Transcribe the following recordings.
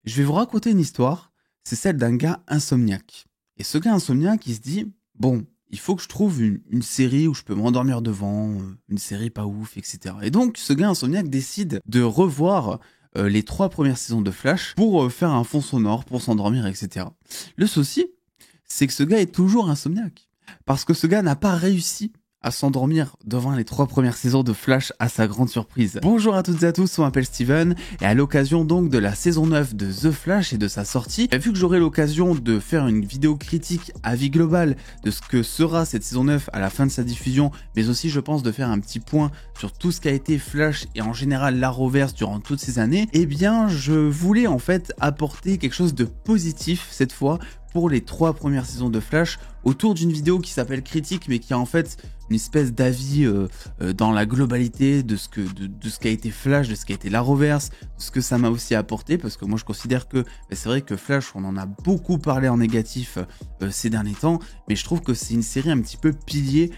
Je vais vous raconter une histoire, c'est celle d'un gars insomniaque. Et ce gars insomniaque, il se dit, bon, il faut que je trouve une série où je peux m'endormir devant, une série pas ouf, etc. Et donc, ce gars insomniaque décide de revoir les 3 premières saisons de Flash pour faire un fond sonore, pour s'endormir, etc. Le souci, c'est que ce gars est toujours insomniaque. Parce que ce gars n'a pas réussi à s'endormir devant les 3 premières saisons de Flash à sa grande surprise. Bonjour à toutes et à tous, on m'appelle Steven et à l'occasion donc de la saison 9 de The Flash et de sa sortie, vu que j'aurai l'occasion de faire une vidéo critique avis global de ce que sera cette saison 9 à la fin de sa diffusion, mais aussi je pense de faire un petit point sur tout ce qu'a été Flash et en général l'Arrowverse durant toutes ces années, eh bien je voulais en fait apporter quelque chose de positif cette fois pour les 3 premières saisons de Flash autour d'une vidéo qui s'appelle Critique mais qui a en fait une espèce d'avis dans la globalité de ce qu'a été Flash, de ce qu'a été l'Arrowverse, de ce que ça m'a aussi apporté, parce que moi je considère que c'est vrai que Flash, on en a beaucoup parlé en négatif ces derniers temps, mais je trouve que c'est une série un petit peu pilier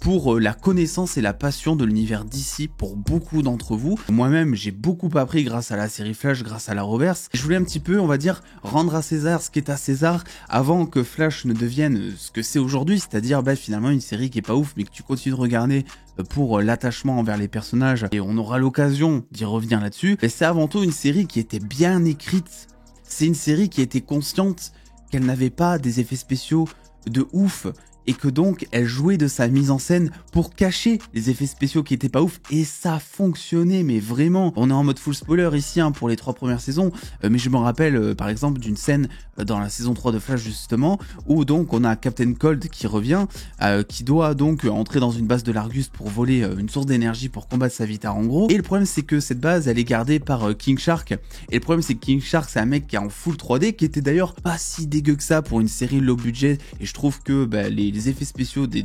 pour la connaissance et la passion de l'univers DC pour beaucoup d'entre vous. Moi-même, j'ai beaucoup appris grâce à la série Flash, grâce à l'Arrowverse. Je voulais un petit peu, on va dire, rendre à César ce qui est à César avant que Flash ne devienne ce que c'est aujourd'hui, c'est-à-dire finalement une série qui est pas ouf, mais que tu continues de regarder pour l'attachement envers les personnages, et on aura l'occasion d'y revenir là-dessus. Mais c'est avant tout une série qui était bien écrite. C'est une série qui était consciente qu'elle n'avait pas des effets spéciaux de ouf, et que donc elle jouait de sa mise en scène pour cacher les effets spéciaux qui étaient pas ouf, et ça fonctionnait, mais vraiment. On est en mode full spoiler ici pour les 3 premières saisons, mais je me rappelle par exemple d'une scène dans la saison 3 de Flash justement, où donc on a Captain Cold qui revient, qui doit donc entrer dans une base de l'Argus pour voler une source d'énergie pour combattre Savitar en gros, et le problème c'est que cette base elle est gardée par King Shark, et le problème c'est que King Shark c'est un mec qui est en full 3D, qui était d'ailleurs pas si dégueu que ça pour une série low budget, et je trouve que les effets spéciaux des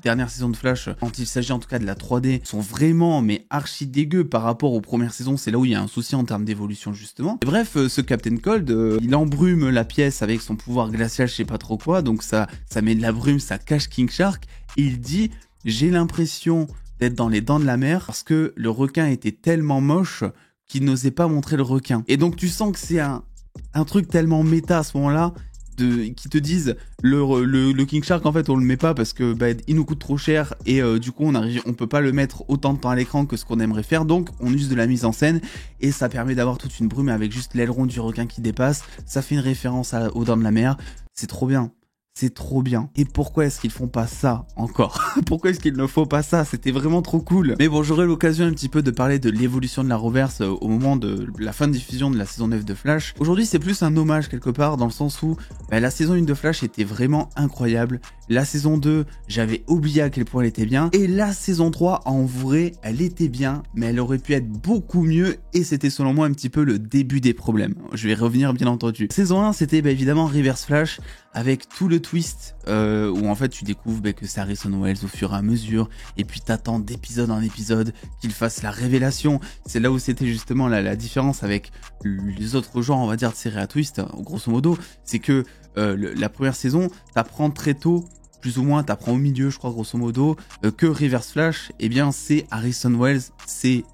dernières saisons de Flash, quand il s'agit en tout cas de la 3D, sont vraiment mais archi dégueux par rapport aux premières saisons. C'est là où il y a un souci en termes d'évolution justement. Et bref, ce Captain Cold, il embrume la pièce avec son pouvoir glacial, je sais pas trop quoi, donc ça met de la brume, ça cache King Shark, et il dit « J'ai l'impression d'être dans les dents de la mer parce que le requin était tellement moche qu'il n'osait pas montrer le requin. » Et donc tu sens que c'est un truc tellement méta à ce moment-là, qui te disent le King Shark en fait on le met pas parce que il nous coûte trop cher, et du coup on peut pas le mettre autant de temps à l'écran que ce qu'on aimerait faire, donc on use de la mise en scène et ça permet d'avoir toute une brume avec juste l'aileron du requin qui dépasse. Ça fait une référence aux dents de la mer, c'est trop bien. C'est trop bien. Et pourquoi est-ce qu'ils font pas ça encore? Pourquoi est-ce qu'il ne faut pas ça? C'était vraiment trop cool. Mais bon, j'aurai l'occasion un petit peu de parler de l'évolution de l'Arrowverse au moment de la fin de diffusion de la saison 9 de Flash. Aujourd'hui, c'est plus un hommage quelque part, dans le sens où la saison 1 de Flash était vraiment incroyable. La saison 2, j'avais oublié à quel point elle était bien. Et la saison 3, en vrai, elle était bien, mais elle aurait pu être beaucoup mieux. Et c'était selon moi un petit peu le début des problèmes. Je vais revenir bien entendu. Saison 1, c'était évidemment Reverse Flash, avec tout le twist où en fait tu découvres que c'est Harrison Wells au fur et à mesure, et puis t'attends d'épisode en épisode qu'il fasse la révélation. C'est là où c'était justement la différence avec les autres genres, on va dire, de séries à twist, grosso modo, c'est que la première saison t'apprends très tôt, plus ou moins t'apprends au milieu je crois grosso modo, que Reverse Flash, eh bien c'est Harrison Wells,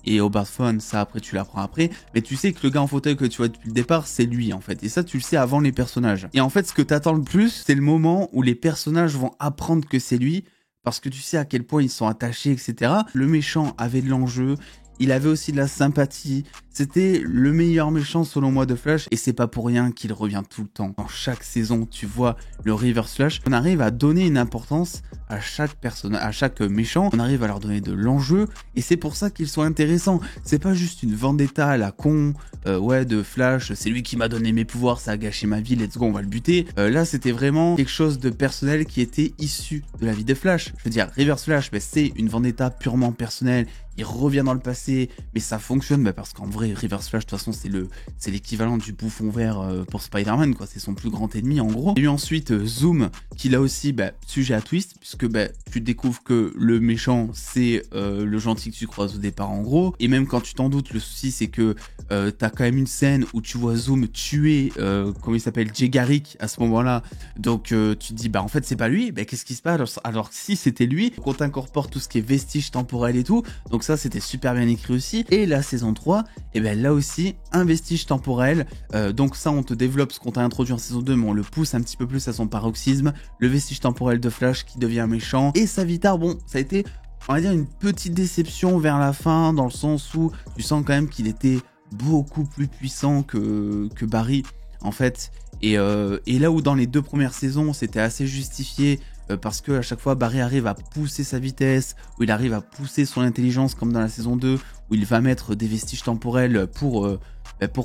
et Hobart Fun, ça après tu l'apprends après, mais tu sais que le gars en fauteuil que tu vois depuis le départ c'est lui en fait, et ça tu le sais avant les personnages. Et en fait ce que t'attends le plus, c'est le moment où les personnages vont apprendre que c'est lui, parce que tu sais à quel point ils sont attachés, etc. Le méchant avait de l'enjeu, il avait aussi de la sympathie, c'était le meilleur méchant selon moi de Flash, et c'est pas pour rien qu'il revient tout le temps. Dans chaque saison, tu vois le Reverse Flash, on arrive à donner une importance à chaque personnage, à chaque méchant, on arrive à leur donner de l'enjeu, et c'est pour ça qu'ils sont intéressants. C'est pas juste une vendetta à la con, ouais de Flash, c'est lui qui m'a donné mes pouvoirs, ça a gâché ma vie, let's go, on va le buter. Là c'était vraiment quelque chose de personnel qui était issu de la vie de Flash. Je veux dire, Reverse Flash, c'est une vendetta purement personnelle, il revient dans le passé, mais ça fonctionne parce qu'en vrai Reverse Flash de toute façon c'est l'équivalent du bouffon vert pour Spider-Man quoi, c'est son plus grand ennemi en gros. Et ensuite Zoom qui là aussi sujet à twist, puisque tu découvres que le méchant c'est le gentil que tu croises au départ en gros, et même quand tu t'en doutes, le souci c'est que t'as quand même une scène où tu vois Zoom tuer comment il s'appelle, Jay Garrick à ce moment là, donc tu te dis en fait c'est pas lui, qu'est-ce qui se passe alors si c'était lui, qu'on t'incorpore tout ce qui est vestige temporel et tout, donc ça, c'était super bien écrit aussi. Et la saison 3, et ben là aussi, un vestige temporel. Donc ça, on te développe ce qu'on t'a introduit en saison 2, mais on le pousse un petit peu plus à son paroxysme. Le vestige temporel de Flash qui devient méchant. Et Savitar, bon, ça a été, on va dire, une petite déception vers la fin, dans le sens où tu sens quand même qu'il était beaucoup plus puissant que Barry, en fait. Et là où dans les 2 premières saisons, c'était assez justifié, parce que à chaque fois Barry arrive à pousser sa vitesse, où il arrive à pousser son intelligence, comme dans la saison 2, où il va mettre des vestiges temporels pour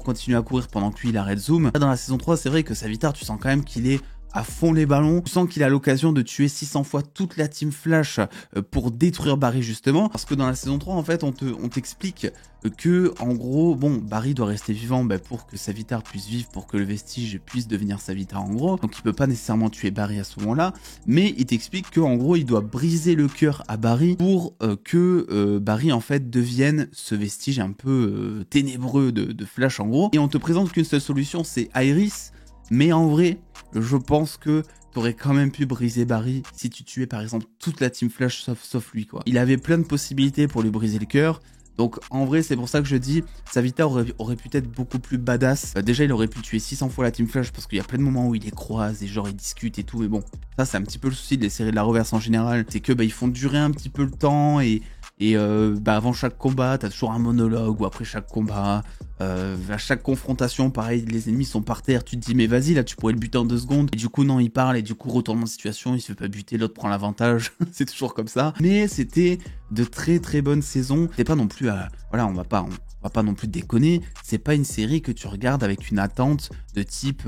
continuer à courir pendant que lui il arrête zoom. Là, dans la saison 3, c'est vrai que Savitar, tu sens quand même qu'il est à fond les ballons. Tu sens qu'il a l'occasion de tuer 600 fois toute la team Flash pour détruire Barry, justement. Parce que dans la saison 3, en fait, on t'explique que, en gros, bon, Barry doit rester vivant pour que Savitar puisse vivre, pour que le vestige puisse devenir Savitar, en gros. Donc il peut pas nécessairement tuer Barry à ce moment-là, mais il t'explique que, en gros, il doit briser le cœur à Barry pour que Barry, en fait, devienne ce vestige un peu ténébreux de Flash, en gros. Et on te présente qu'une seule solution, c'est Iris. Mais en vrai, je pense que t'aurais quand même pu briser Barry si tu tuais par exemple toute la team Flash sauf lui, quoi. Il avait plein de possibilités pour lui briser le cœur. Donc en vrai, c'est pour ça que je dis, Savitar aurait pu être beaucoup plus badass. Déjà, il aurait pu tuer 600 fois la team Flash parce qu'il y a plein de moments où il les croise et genre ils discutent et tout. Mais bon, ça c'est un petit peu le souci des séries de la Reverse en général. C'est que ils font durer un petit peu le temps et avant chaque combat, t'as toujours un monologue, ou après chaque combat, à chaque confrontation, pareil, les ennemis sont par terre, tu te dis mais vas-y, là tu pourrais le buter en 2 secondes, et du coup non, il parle, et du coup retournement de situation, il se fait pas buter, l'autre prend l'avantage, c'est toujours comme ça. Mais c'était de très très bonnes saisons, c'est pas non plus voilà, on va pas non plus déconner, c'est pas une série que tu regardes avec une attente de type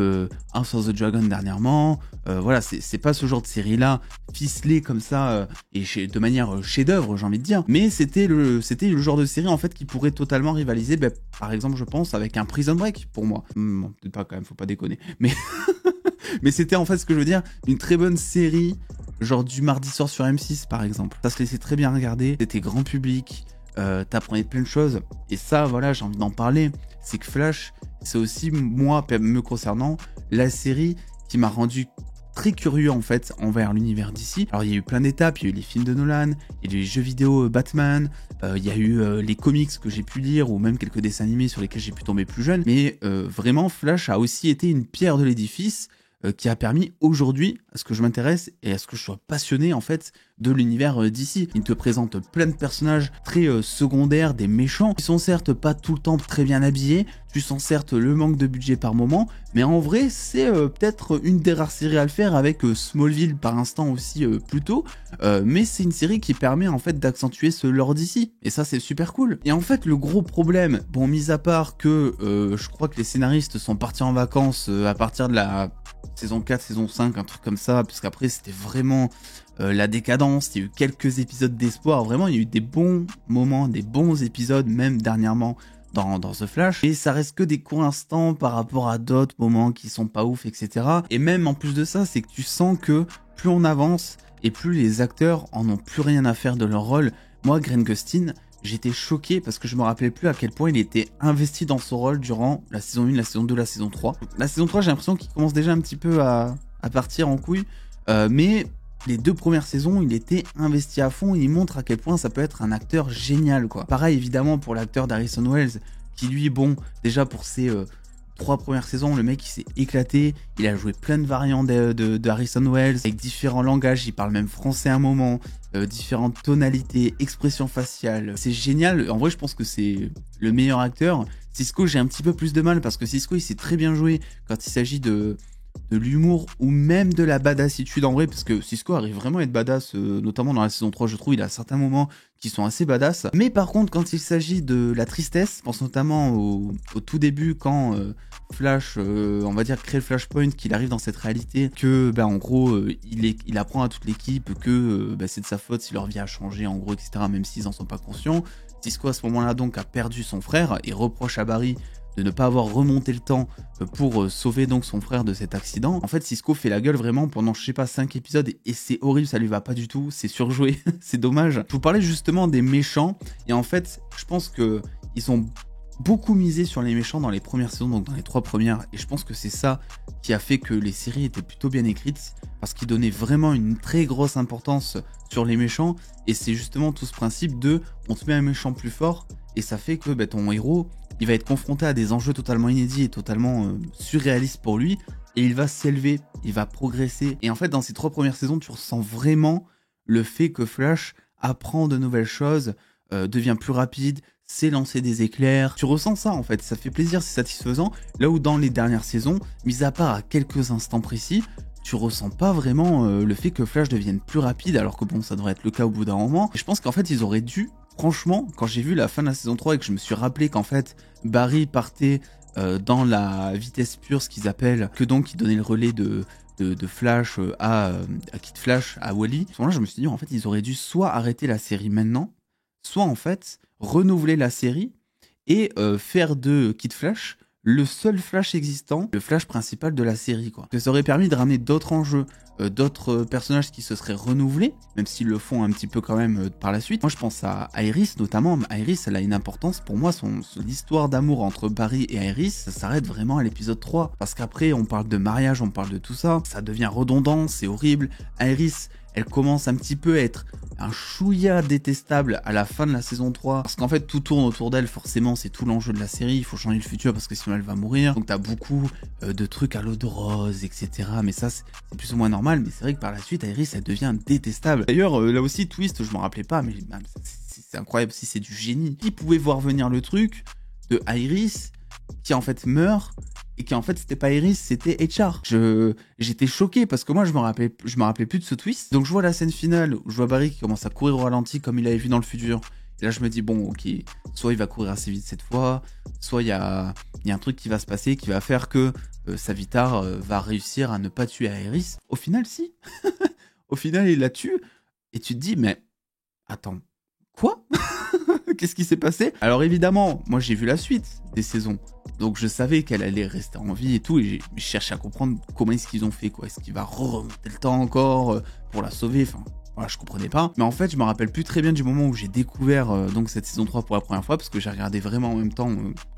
House of the Dragon dernièrement, voilà, c'est pas ce genre de série là ficelée comme ça et de manière chef-d'œuvre, j'ai envie de dire, mais c'était le genre de série en fait qui pourrait totalement rivaliser, par exemple je pense avec un Prison Break pour moi. Bon, peut-être pas quand même, faut pas déconner, mais mais c'était en fait ce que je veux dire, une très bonne série, genre du mardi soir sur M6 par exemple. Ça se laissait très bien regarder, c'était grand public. T'apprenais plein de choses, et ça voilà, j'ai envie d'en parler, c'est que Flash, c'est aussi, moi me concernant, la série qui m'a rendu très curieux en fait envers l'univers d'ici. Alors il y a eu plein d'étapes, il y a eu les films de Nolan, il y a eu les jeux vidéo Batman, il y a eu les comics que j'ai pu lire, ou même quelques dessins animés sur lesquels j'ai pu tomber plus jeune, mais vraiment Flash a aussi été une pierre de l'édifice qui a permis aujourd'hui à ce que je m'intéresse et à ce que je sois passionné en fait de l'univers d'ici. Il te présente plein de personnages très secondaires, des méchants, qui sont certes pas tout le temps très bien habillés, tu sens certes le manque de budget par moment, mais en vrai c'est peut-être une des rares séries à le faire, avec Smallville par instant aussi plus tôt, mais c'est une série qui permet en fait d'accentuer ce lore d'ici, et ça c'est super cool. Et en fait le gros problème, bon mis à part que je crois que les scénaristes sont partis en vacances à partir de la saison 4, saison 5, un truc comme ça, puisqu'après c'était vraiment la décadence, il y a eu quelques épisodes d'espoir, vraiment il y a eu des bons moments, des bons épisodes, même dernièrement dans The Flash, et ça reste que des courts instants par rapport à d'autres moments qui sont pas ouf, etc. Et même en plus de ça, c'est que tu sens que plus on avance, et plus les acteurs en ont plus rien à faire de leur rôle. Moi, Grant Gustin, j'étais choqué parce que je me rappelais plus à quel point il était investi dans son rôle durant la saison 1, la saison 2, la saison 3. La saison 3, j'ai l'impression qu'il commence déjà un petit peu à partir en couille, mais les 2 premières saisons, il était investi à fond, et il montre à quel point ça peut être un acteur génial, quoi. Pareil évidemment pour l'acteur d'Harrison Wells, qui lui, bon, déjà pour ses 3 premières saisons, le mec il s'est éclaté, il a joué plein de variantes de Harrison Wells, avec différents langages, il parle même français à un moment, différentes tonalités, expressions faciales, c'est génial. En vrai je pense que c'est le meilleur acteur. Sisko, j'ai un petit peu plus de mal, parce que Sisko il sait très bien jouer quand il s'agit de l'humour ou même de la badassitude en vrai, parce que Sisko arrive vraiment à être badass, notamment dans la saison 3 je trouve, il a certains moments qui sont assez badass, mais par contre quand il s'agit de la tristesse, je pense notamment au tout début quand Flash, on va dire crée le Flashpoint, qu'il arrive dans cette réalité, que en gros il apprend à toute l'équipe que c'est de sa faute si leur vie a changé en gros, etc., même s'ils en sont pas conscients. Sisko à ce moment là donc a perdu son frère et reproche à Barry de ne pas avoir remonté le temps pour sauver donc son frère de cet accident. En fait, Sisko fait la gueule vraiment pendant, je sais pas, 5 épisodes, et c'est horrible, ça lui va pas du tout, c'est surjoué, c'est dommage. Je vous parlais justement des méchants, et en fait, je pense que ils ont beaucoup misé sur les méchants dans les premières saisons, donc dans les 3 premières, et je pense que c'est ça qui a fait que les séries étaient plutôt bien écrites, parce qu'il donnait vraiment une très grosse importance sur les méchants, et c'est justement tout ce principe de on te met un méchant plus fort, et ça fait que ton héros, il va être confronté à des enjeux totalement inédits et totalement surréalistes pour lui, et il va s'élever, il va progresser. Et en fait, dans ces 3 premières saisons, tu ressens vraiment le fait que Flash apprend de nouvelles choses, devient plus rapide, sait lancer des éclairs. Tu ressens ça en fait, ça fait plaisir, c'est satisfaisant. Là où dans les dernières saisons, mis à part à quelques instants précis, tu ressens pas vraiment le fait que Flash devienne plus rapide, alors que bon, ça devrait être le cas au bout d'un moment. Et je pense qu'en fait, ils auraient dû, franchement, quand j'ai vu la fin de la saison 3 et que je me suis rappelé qu'en fait, Barry partait dans la vitesse pure, ce qu'ils appellent, que donc il donnait le relais de Flash à Kid Flash, à Wally. À ce moment-là, je me suis dit, en fait, ils auraient dû soit arrêter la série maintenant, soit en fait, renouveler la série et faire de Kid Flash le seul Flash existant, le Flash principal de la série, quoi. Que ça aurait permis de ramener d'autres enjeux, d'autres personnages qui se seraient renouvelés, même s'ils le font un petit peu quand même par la suite. Moi, je pense à Iris, notamment. Iris, elle a une importance. Pour moi, l'histoire d'amour entre Barry et Iris, ça s'arrête vraiment à l'épisode 3. Parce qu'après, on parle de mariage, on parle de tout ça. Ça devient redondant, c'est horrible. Iris, elle commence un petit peu à être un chouïa détestable à la fin de la saison 3, parce qu'en fait tout tourne autour d'elle, forcément c'est tout l'enjeu de la série, il faut changer le futur parce que sinon elle va mourir, donc t'as beaucoup de trucs à l'eau de rose, etc. Mais ça c'est plus ou moins normal, mais c'est vrai que par la suite Iris elle devient détestable. D'ailleurs là aussi twist, je m'en rappelais pas, mais c'est incroyable, si c'est du génie. Qui pouvait voir venir le truc de Iris qui en fait meurt, et qui en fait c'était pas Iris, c'était HR. J'étais choqué parce que moi je me rappelais plus de ce twist. Donc je vois la scène finale où je vois Barry qui commence à courir au ralenti comme il avait vu dans le futur. Et là je me dis bon ok, soit il va courir assez vite cette fois, soit il y a un truc qui va se passer qui va faire que Savitar va réussir à ne pas tuer Iris. Au final si. Au final il la tue et tu te dis mais attends, quoi? Qu'est-ce qui s'est passé? Alors évidemment, moi j'ai vu la suite des saisons, donc je savais qu'elle allait rester en vie et tout, et je cherchais à comprendre comment est-ce qu'ils ont fait, quoi. Est-ce qu'il va remonter le temps encore pour la sauver? Enfin, voilà, je comprenais pas. Mais en fait, je me rappelle plus très bien du moment où j'ai découvert donc cette saison 3 pour la première fois, parce que j'ai regardé vraiment en même temps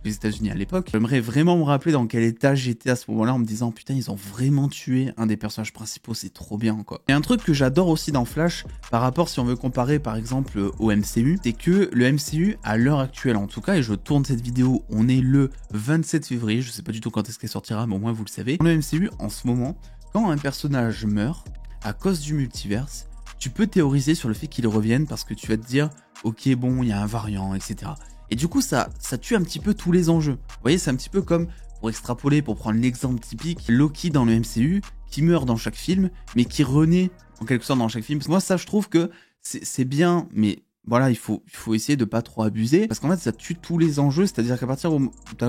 les États-Unis à l'époque. J'aimerais vraiment me rappeler dans quel état j'étais à ce moment-là, en me disant putain, ils ont vraiment tué un des personnages principaux, c'est trop bien, quoi. Et un truc que j'adore aussi dans Flash, par rapport, si on veut comparer par exemple au MCU, c'est que le MCU, à l'heure actuelle en tout cas, et je tourne cette vidéo, on est le 27 février, je sais pas du tout quand est-ce qu'elle sortira, mais au moins vous le savez. Dans le MCU, en ce moment, quand un personnage meurt, à cause du multiverse, tu peux théoriser sur le fait qu'il revienne parce que tu vas te dire ok bon il y a un variant, etc. Et du coup ça tue un petit peu tous les enjeux. Vous voyez, c'est un petit peu comme, pour extrapoler, pour prendre l'exemple typique, Loki dans le MCU qui meurt dans chaque film mais qui renaît en quelque sorte dans chaque film. Moi ça je trouve que c'est bien, mais voilà, il faut essayer de pas trop abuser, parce qu'en fait ça tue tous les enjeux, c'est-à-dire qu'à partir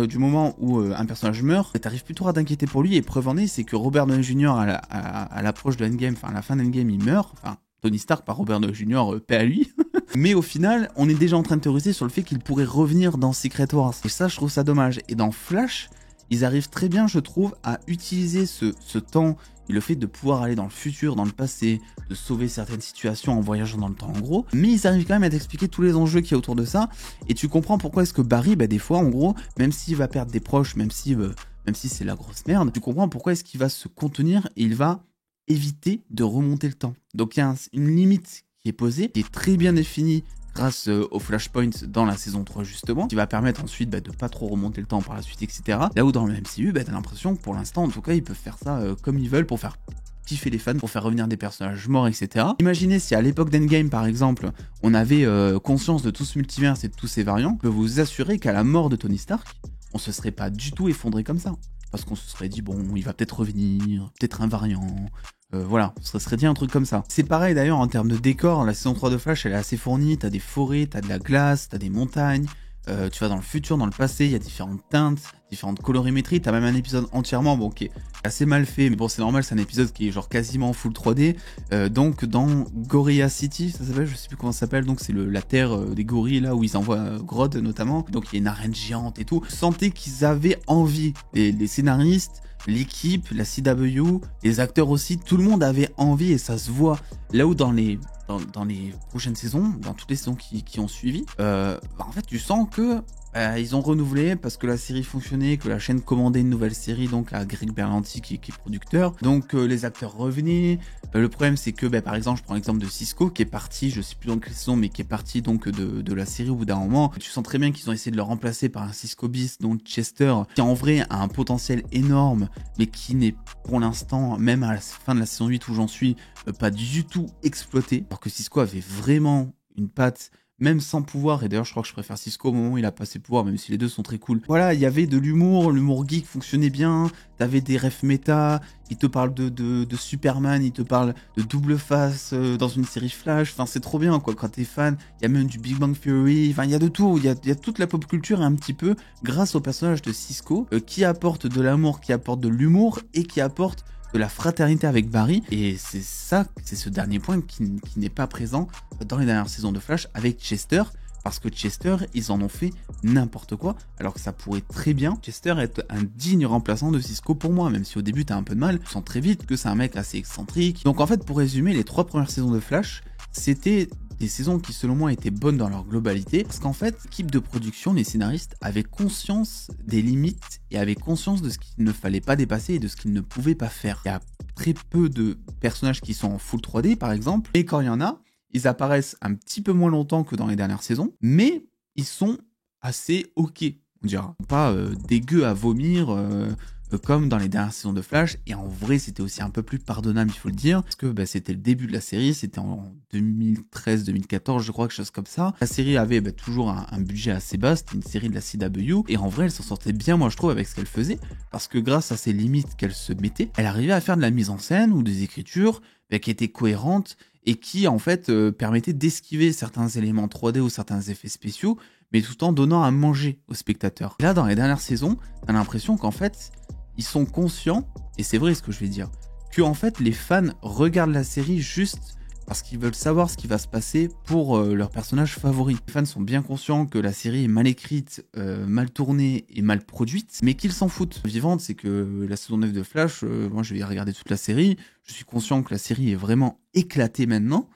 du moment où un personnage meurt, t'arrives plutôt à t'inquiéter pour lui, et preuve en est, c'est que Robert Downey Jr. à l'approche de Endgame, enfin à la fin d'Endgame, il meurt, enfin Tony Stark par Robert Downey Jr., paix à lui. Mais au final, on est déjà en train de théoriser sur le fait qu'il pourrait revenir dans Secret Wars. Et ça, je trouve ça dommage. Et dans Flash, ils arrivent très bien, je trouve, à utiliser ce temps et le fait de pouvoir aller dans le futur, dans le passé, de sauver certaines situations en voyageant dans le temps en gros. Mais ils arrivent quand même à t'expliquer tous les enjeux qu'il y a autour de ça. Et tu comprends pourquoi est-ce que Barry, des fois, en gros, même s'il va perdre des proches, même si c'est la grosse merde, tu comprends pourquoi est-ce qu'il va se contenir et il va éviter de remonter le temps. Donc il y a une limite qui est posée, qui est très bien définie grâce au Flashpoint dans la saison 3 justement, qui va permettre ensuite de pas trop remonter le temps par la suite, etc. Là où dans le MCU, t'as l'impression que pour l'instant, en tout cas, ils peuvent faire ça comme ils veulent pour faire kiffer les fans, pour faire revenir des personnages morts, etc. Imaginez si à l'époque d'Endgame, par exemple, on avait conscience de tout ce multiverse et de tous ces variants, je peux vous assurer qu'à la mort de Tony Stark, on se serait pas du tout effondré comme ça. Parce qu'on se serait dit, bon, il va peut-être revenir, peut-être un variant. Voilà, ça serait dit un truc comme ça. C'est pareil d'ailleurs en termes de décor, la saison 3 de Flash elle est assez fournie, t'as des forêts, t'as de la glace, t'as des montagnes, tu vas dans le futur, dans le passé, il y a différentes teintes, différentes colorimétries, t'as même un épisode entièrement, bon, qui est assez mal fait, mais bon c'est normal, c'est un épisode qui est genre quasiment full 3D, donc dans Gorilla City, ça s'appelle, je sais plus comment ça s'appelle, donc c'est la terre des gorilles là où ils envoient Grodd notamment, donc il y a une arène géante et tout. Je sentais qu'ils avaient envie, les scénaristes, l'équipe, la CW, les acteurs aussi, tout le monde avait envie et ça se voit. Là où dans les prochaines saisons, dans toutes les saisons qui ont suivi, en fait tu sens que Ils ont renouvelé parce que la série fonctionnait, que la chaîne commandait une nouvelle série donc à Greg Berlanti qui est producteur. Donc les acteurs revenaient. Le problème c'est que par exemple je prends l'exemple de Cisco qui est parti, je sais plus dans quelle saison, mais qui est parti donc de la série au bout d'un moment. Tu sens très bien qu'ils ont essayé de le remplacer par un Cisco bis, donc Chester, qui en vrai a un potentiel énorme, mais qui n'est pour l'instant, même à la fin de la saison 8 où j'en suis, pas du tout exploité. Alors que Cisco avait vraiment une patte, même sans pouvoir, et d'ailleurs je crois que je préfère Cisco au moment où il a passé le pouvoir, même si les deux sont très cool. Voilà, il y avait de l'humour geek fonctionnait bien, t'avais des refs méta, il te parle de Superman, il te parle de Double Face dans une série Flash, enfin c'est trop bien quoi, quand t'es fan, il y a même du Big Bang Theory, enfin il y a de tout, il y a toute la pop culture un petit peu grâce au personnage de Cisco, qui apporte de l'amour, qui apporte de l'humour, et qui apporte de la fraternité avec Barry, et c'est ça, c'est ce dernier point qui n'est pas présent dans les dernières saisons de Flash avec Chester, parce que Chester, ils en ont fait n'importe quoi, alors que ça pourrait très bien, Chester, être un digne remplaçant de Cisco pour moi, même si au début t'as un peu de mal, tu sens très vite que c'est un mec assez excentrique. Donc en fait, pour résumer, les 3 premières saisons de Flash, c'était des saisons qui selon moi étaient bonnes dans leur globalité, parce qu'en fait, l'équipe de production, les scénaristes, avaient conscience des limites et avaient conscience de ce qu'il ne fallait pas dépasser et de ce qu'ils ne pouvaient pas faire. Il y a très peu de personnages qui sont en full 3D par exemple, et quand il y en a, ils apparaissent un petit peu moins longtemps que dans les dernières saisons, mais ils sont assez ok, on dira. Pas dégueu à vomir, comme dans les dernières saisons de Flash, et en vrai c'était aussi un peu plus pardonnable, il faut le dire, parce que c'était le début de la série, c'était en 2013-2014 je crois, quelque chose comme ça. La série avait toujours un budget assez bas, c'était une série de la CW, et en vrai elle s'en sortait bien, moi je trouve, avec ce qu'elle faisait, parce que grâce à ces limites qu'elle se mettait, elle arrivait à faire de la mise en scène ou des écritures qui étaient cohérentes, et qui en fait permettaient d'esquiver certains éléments 3D ou certains effets spéciaux, mais tout en donnant à manger aux spectateurs. Et là, dans les dernières saisons, t'as l'impression qu'en fait, ils sont conscients, et c'est vrai ce que je vais dire, que en fait les fans regardent la série juste parce qu'ils veulent savoir ce qui va se passer pour leur personnage favori. Les fans sont bien conscients que la série est mal écrite, mal tournée et mal produite, mais qu'ils s'en foutent. Vivante, c'est que la saison 9 de Flash, moi je vais regarder toute la série, je suis conscient que la série est vraiment éclatée maintenant,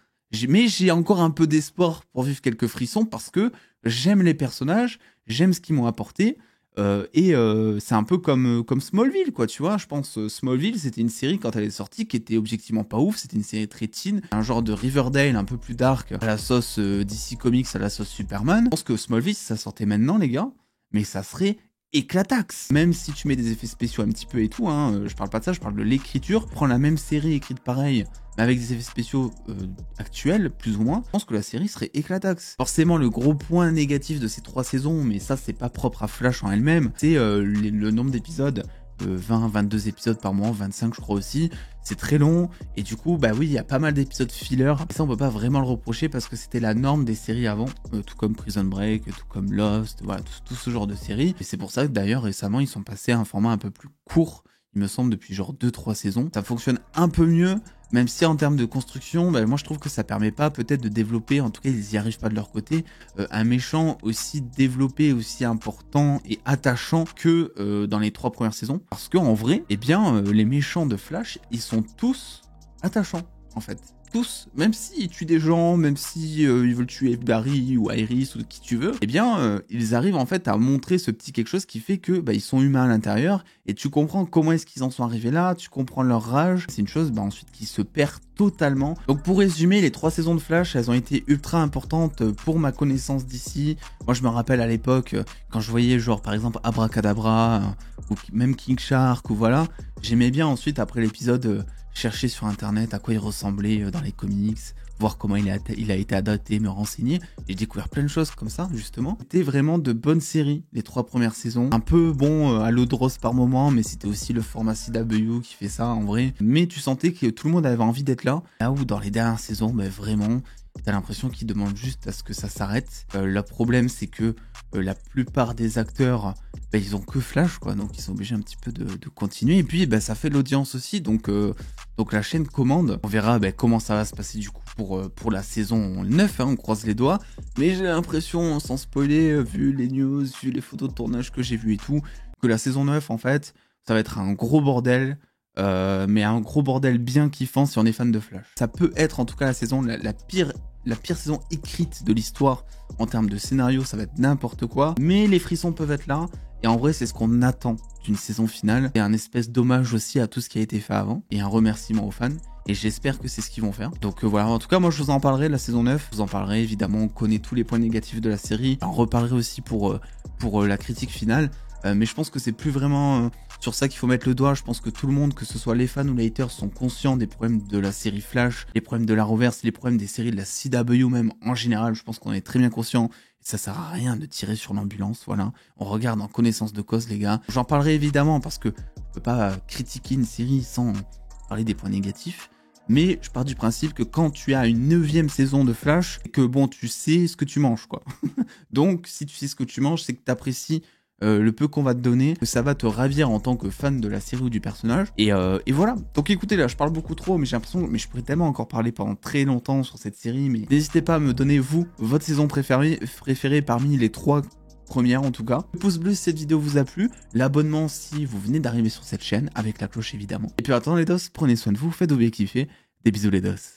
mais j'ai encore un peu d'espoir pour vivre quelques frissons parce que j'aime les personnages, j'aime ce qu'ils m'ont apporté. C'est un peu comme Smallville, quoi, tu vois. Je pense Smallville, c'était une série quand elle est sortie qui était objectivement pas ouf. C'était une série très teen, un genre de Riverdale un peu plus dark, à la sauce DC Comics, à la sauce Superman. Je pense que Smallville, si ça sortait maintenant, les gars, mais ça serait éclataxe. Même si tu mets des effets spéciaux un petit peu et tout, je parle pas de ça, je parle de l'écriture. Prends la même série écrite pareil, mais avec des effets spéciaux actuels, plus ou moins, je pense que la série serait éclataxe. Forcément, le gros point négatif de ces 3 saisons, mais ça c'est pas propre à Flash en elle-même, c'est le nombre d'épisodes. 20, 22 épisodes par mois, 25 je crois aussi, c'est très long, et du coup, oui, il y a pas mal d'épisodes filler, et ça on peut pas vraiment le reprocher parce que c'était la norme des séries avant, tout comme Prison Break, tout comme Lost, voilà, tout ce genre de séries, et c'est pour ça que d'ailleurs récemment ils sont passés à un format un peu plus court, il me semble depuis genre 2-3 saisons, ça fonctionne un peu mieux, même si en termes de construction, moi je trouve que ça permet pas peut-être de développer, en tout cas ils y arrivent pas de leur côté, un méchant aussi développé, aussi important et attachant que dans les 3 premières saisons. Parce que en vrai, les méchants de Flash, ils sont tous attachants en fait. Tous, même s'ils tuent des gens, même si ils veulent tuer Barry ou Iris ou qui tu veux, ils arrivent en fait à montrer ce petit quelque chose qui fait que ils sont humains à l'intérieur et tu comprends comment est-ce qu'ils en sont arrivés là, tu comprends leur rage. C'est une chose ensuite qui se perd totalement. Donc pour résumer, les 3 saisons de Flash, elles ont été ultra importantes pour ma connaissance d'ici. Moi je me rappelle à l'époque quand je voyais genre par exemple Abracadabra ou même King Shark ou voilà, j'aimais bien ensuite après l'épisode chercher sur internet à quoi il ressemblait dans les comics, voir comment il a été adapté, me renseigner. J'ai découvert plein de choses comme ça, justement. C'était vraiment de bonnes séries, les 3 premières saisons. Un peu, à l'eau de rose par moment, mais c'était aussi le format CW qui fait ça, en vrai. Mais tu sentais que tout le monde avait envie d'être là. Là où, dans les dernières saisons, vraiment, t'as l'impression qu'ils demandent juste à ce que ça s'arrête. Le problème, c'est que la plupart des acteurs, ils ont que Flash, quoi. Donc, ils sont obligés un petit peu de continuer. Et puis, ça fait l'audience aussi. Donc la chaîne commande. On verra comment ça va se passer du coup pour la saison 9. On croise les doigts. Mais j'ai l'impression, sans spoiler, vu les news, vu les photos de tournage que j'ai vues et tout, que la saison 9, en fait, ça va être un gros bordel. mais un gros bordel bien kiffant si on est fan de Flash. Ça peut être en tout cas la saison la pire saison écrite de l'histoire en termes de scénario, ça va être n'importe quoi, mais les frissons peuvent être là, et en vrai c'est ce qu'on attend d'une saison finale, et un espèce d'hommage aussi à tout ce qui a été fait avant, et un remerciement aux fans. Et j'espère que c'est ce qu'ils vont faire. Donc voilà, en tout cas, moi je vous en parlerai de la saison 9. Je vous en parlerai évidemment, on connaît tous les points négatifs de la série. J'en reparlerai aussi pour la critique finale. Mais je pense que c'est plus vraiment sur ça qu'il faut mettre le doigt. Je pense que tout le monde, que ce soit les fans ou les haters, sont conscients des problèmes de la série Flash, les problèmes de la Reverse, les problèmes des séries de la CW même en général. Je pense qu'on est très bien conscient. Ça sert à rien de tirer sur l'ambulance, voilà. On regarde en connaissance de cause, les gars. J'en parlerai évidemment parce que on peut pas critiquer une série sans parler des points négatifs. Mais je pars du principe que quand tu as une 9e saison de Flash, que bon, tu sais ce que tu manges, quoi. Donc, si tu sais ce que tu manges, c'est que tu apprécies le peu qu'on va te donner, que ça va te ravir en tant que fan de la série ou du personnage. Et voilà. Donc écoutez, là, je parle beaucoup trop, mais j'ai l'impression, mais je pourrais tellement encore parler pendant très longtemps sur cette série. Mais n'hésitez pas à me donner, vous, votre saison préférée parmi les 3 première en tout cas. Le pouce bleu si cette vidéo vous a plu, l'abonnement si vous venez d'arriver sur cette chaîne, avec la cloche évidemment. Et puis attends les dos, prenez soin de vous, faites bien kiffer, des bisous les dos.